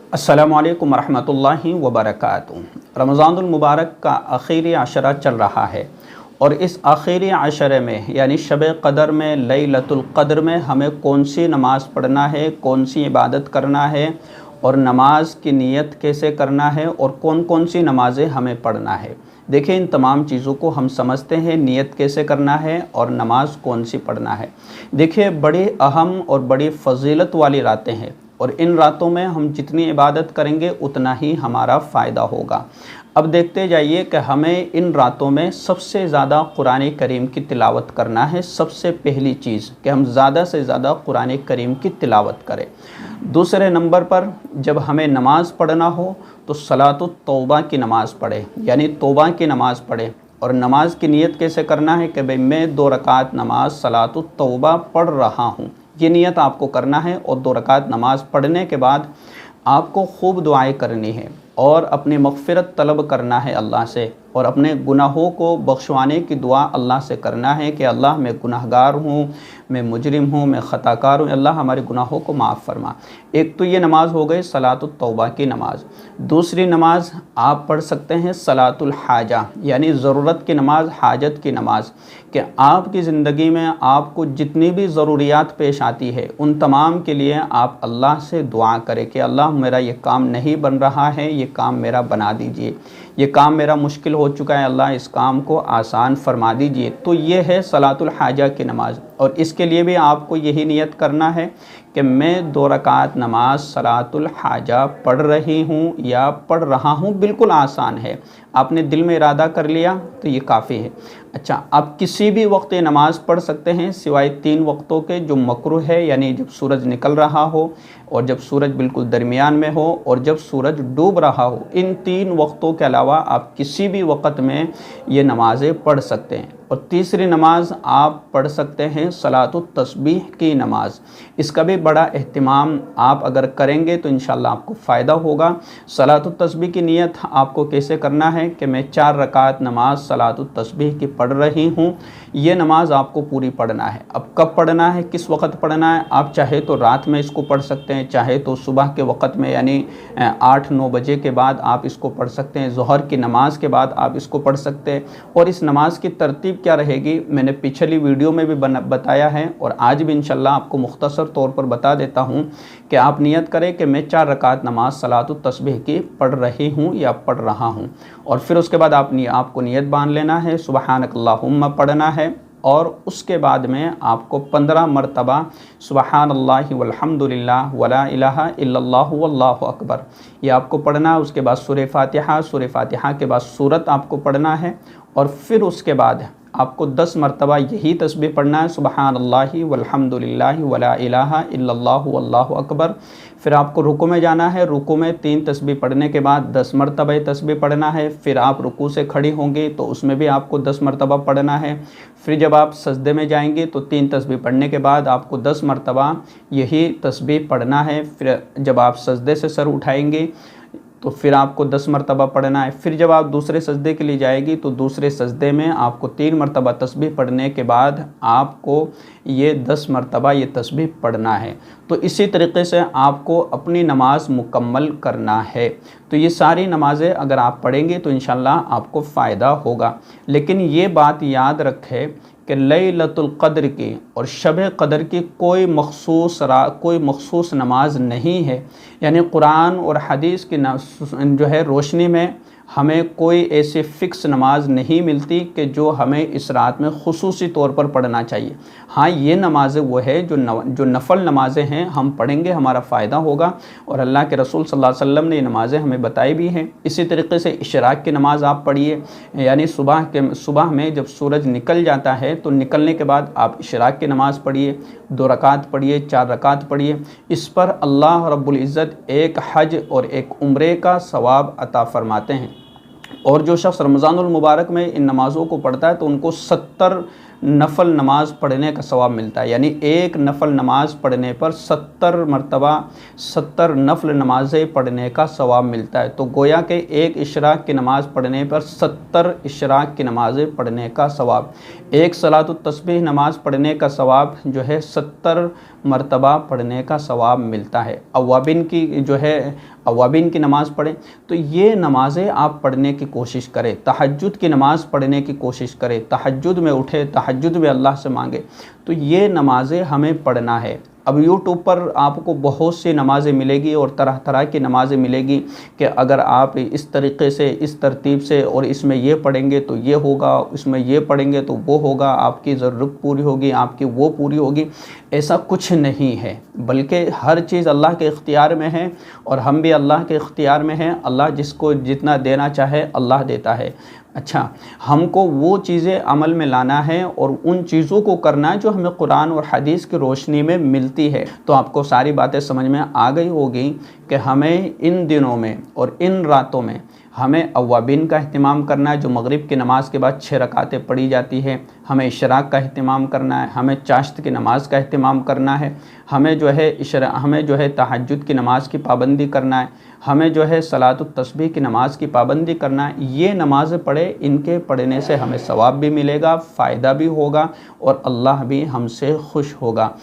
अस्सलामु अलैकुम वरहमतुल्लाहि वबरकातुहू। रमज़ानुल मुबारक का आखिरी अशरा चल रहा है और इस आखिरी अशरे में यानी शब क़दर में, लैलतुल क़द्र में हमें कौन सी नमाज़ पढ़ना है, कौन सी इबादत करना है और नमाज की नीयत कैसे करना है और कौन कौन सी नमाज़ें हमें पढ़ना है। देखिए, इन तमाम चीज़ों को हम समझते हैं, नीयत कैसे करना है और नमाज कौन सी पढ़ना है। देखिए, बड़ी अहम और बड़ी फ़जीलत वाली रातें हैं और इन रातों में हम जितनी इबादत करेंगे उतना ही हमारा फ़ायदा होगा। अब देखते जाइए कि हमें इन रातों में सबसे ज़्यादा कुरान करीम की तिलावत करना है। सबसे पहली चीज़ कि हम ज़्यादा से ज़्यादा कुरान करीम की तिलावत करें। दूसरे नंबर पर जब हमें नमाज़ पढ़ना हो तो सलातुत तौबा की नमाज़ पढ़े, यानी तौबा की नमाज़ पढ़े। और नमाज की नीयत कैसे करना है कि भाई मैं 2 रकात नमाज सलातुत तौबा पढ़ रहा हूँ, ये नियत आपको करना है। और 2 रकात नमाज़ पढ़ने के बाद आपको खूब दुआएं करनी है और अपनी मग़फ़िरत तलब करना है अल्लाह से और अपने गुनाहों को बख्शवाने की दुआ अल्लाह से करना है कि अल्लाह मैं गुनाहगार हूँ, मैं मुजरिम हूँ, मैं ख़ताकार हूँ, अल्लाह हमारे गुनाहों को माफ़ फरमा। एक तो ये नमाज़ हो गई सलातुत तौबा की नमाज़। दूसरी नमाज़ आप पढ़ सकते हैं सलातुल हाजा, यानी ज़रूरत की नमाज़, हाजत की नमाज़, कि आपकी ज़िंदगी में आपको जितनी भी ज़रूरियात पेश आती है उन तमाम के लिए आप अल्लाह से दुआ करें कि अल्लाह मेरा ये काम नहीं बन रहा है, ये काम मेरा बना दीजिए, ये काम मेरा मुश्किल हो चुका है, अल्लाह इस काम को आसान फरमा दीजिए। तो ये है सलातुल हाजा की नमाज़। और इसके लिए भी आपको यही नियत करना है कि मैं 2 रकात नमाज सलातुल हाजा पढ़ रही हूँ या पढ़ रहा हूँ। बिल्कुल आसान है, आपने दिल में इरादा कर लिया तो ये काफ़ी है। अच्छा, आप किसी भी वक्त ये नमाज़ पढ़ सकते हैं सिवाय 3 वक्तों के जो मकरूह है, यानी जब सूरज निकल रहा हो और जब सूरज बिल्कुल दरमियान में हो और जब सूरज डूब रहा हो। इन 3 वक्तों के अलावा आप किसी भी वक्त में ये नमाज़ें पढ़ सकते हैं। और तीसरी नमाज़ आप पढ़ सकते हैं सलातुत तस्बीह की नमाज़। इसका भी बड़ा एहतिमाम आप अगर करेंगे तो इंशाअल्लाह आपको फ़ायदा होगा। सलातुत तस्बीह की नियत आपको कैसे करना है कि मैं 4 रकात नमाज सलातुत तस्बीह की पढ़ रही हूँ, ये नमाज़ आपको पूरी पढ़ना है। अब कब पढ़ना है, किस वक्त पढ़ना है? आप चाहे तो रात में इसको पढ़ सकते हैं, चाहे तो सुबह के वक़्त में यानी 8-9 बजे के बाद आप इसको पढ़ सकते हैं, ज़ोहर की नमाज़ के बाद आप इसको पढ़ सकते हैं। और इस नमाज़ की तरतीब क्या रहेगी मैंने पिछली वीडियो में भी बताया है और आज भी इंशाल्लाह आपको मुख्तसर तौर पर बता देता हूँ कि आप नियत करें कि मैं 4 रकात नमाज सलातुत तस्बीह की पढ़ रही हूँ या पढ़ रहा हूँ। और फिर उसके बाद आपको नियत बांध लेना है, सुबहानकल्लाहुम्मा पढ़ना है और उसके बाद में आपको 15 मरतबा सुबहानल्लाहि वल्हम्दुलिल्लाह वला इलाहा इल्लल्लाहु वल्लाहु अकबर ये आपको पढ़ना है। उसके बाद सूरह फातिहा के बाद सूरत आपको पढ़ना है और फिर उसके बाद आपको 10 मरतबा यही तस्बीह पढ़ना है, सुबहानल्लाहि वल्हम्दुलिल्लाहि वला इलाहा इल्लल्लाहु वल्लाहु अकबर। फिर आपको रुकू में जाना है, रुकू में 3 तस्बीह पढ़ने के बाद 10 मरतबा तस्बीह पढ़ना है। फिर आप रुकू से खड़ी होंगे तो उसमें भी आपको 10 मरतबा पढ़ना है। फिर जब आप सजदे में जाएंगे तो 3 तस्बीह पढ़ने के बाद आपको 10 मरतबा यही तस्बीह पढ़ना है। फिर जब आप सजदे से सर उठाएंगे तो फिर आपको 10 मरतबा पढ़ना है। फिर जब आप दूसरे सजदे के लिए जाएगी तो दूसरे सजदे में आपको 3 मरतबा तस्बीह पढ़ने के बाद आपको ये 10 मरतबा ये तस्बीह पढ़ना है। तो इसी तरीके से आपको अपनी नमाज मुकम्मल करना है। तो ये सारी नमाज़ें अगर आप पढ़ेंगे तो इंशाअल्लाह आपको फ़ायदा होगा। लेकिन ये बात याद रखें कि लैलतुल क़द्र की और शब क़द्र की कोई मख़सूस नमाज नहीं है। यानी कुरान और हदीस की जो है रोशनी में हमें कोई ऐसी फ़िक्स नमाज नहीं मिलती कि जो हमें इस रात में ख़ुसूसी तौर पर पढ़ना चाहिए। हाँ, ये नमाज़ें वो है जो नफ़ल नमाज़ें हैं, हम पढ़ेंगे हमारा फ़ायदा होगा और अल्लाह के रसूल सल्लल्लाहु अलैहि वसल्लम ने ये नमाज़ें हमें बताई भी हैं। इसी तरीके से इशराक़ की नमाज़ आप पढ़िए, यानी सुबह में जब सूरज निकल जाता है तो निकलने के बाद आप इशराक़ की नमाज़ पढ़िए, 2 रकात पढ़िए, 4 रकात पढ़िए। इस पर अल्लाह रब्बुल इज़्ज़त एक हज और एक उम्रे का सवाब अता फ़रमाते हैं। और जो शख्स रमज़ानुल मुबारक में इन नमाज़ों को पढ़ता है तो उनको 70 नफल नमाज पढ़ने का सवाब मिलता है, यानी एक नफल नमाज पढ़ने पर 70 मरतबा 70 नफल नमाज़ें पढ़ने का सवाब मिलता है। तो गोया के एक इशराक की नमाज़ पढ़ने पर 70 इशराक की नमाज़ें पढ़ने का सवाब, एक सलातुत तस्बीह नमाज पढ़ने का सवाब जो है 70 मरतबा पढ़ने का सवाब मिलता है। अव्वाबिन की जो है अव्वाबिन की नमाज़ पढ़ें, तो ये नमाज़ें आप पढ़ने की कोशिश करें। तहज्जुद की नमाज़ पढ़ने की कोशिश करें, तहज्जुद में उठे, तहज्जुद में अल्लाह से मांगे, तो ये नमाज़ें हमें पढ़ना है। अब यूट्यूब पर आपको बहुत सी नमाज़ें मिलेगी और तरह तरह की नमाज़ें मिलेगी कि अगर आप इस तरीक़े से, इस तरतीब से और इसमें ये पढ़ेंगे तो ये होगा, इसमें ये पढ़ेंगे तो वो होगा, आपकी ज़रूरत पूरी होगी, आपकी वो पूरी होगी। ऐसा कुछ नहीं है, बल्कि हर चीज़ अल्लाह के इख्तियार में है और हम भी अल्लाह के इख्तियार में हैं। अल्लाह जिसको जितना देना चाहे अल्लाह देता है। अच्छा, हमको वो चीज़ें अमल में लाना है और उन चीज़ों को करना है जो हमें कुरान और हदीस की रोशनी में मिलती है। तो आपको सारी बातें समझ में आ गई होगी कि हमें इन दिनों में और इन रातों में हमें अव्वाबिन का अहतमाम करना है, जो मगरिब की नमाज़ के बाद 6 रकातें पढ़ी जाती है। हमें इशराक का अहतमाम करना है, हमें चाश्त की नमाज़ का अहतमाम करना है, हमें जो है तहज्जुद की नमाज़ की पाबंदी करना है, हमें जो है सलातुत तस्बीह की नमाज़ की पाबंदी करना है। ये नमाज़ें पढ़े, इनके पढ़ने से हमें सवाब भी मिलेगा, फ़ायदा भी होगा और अल्लाह भी हमसे खुश होगा।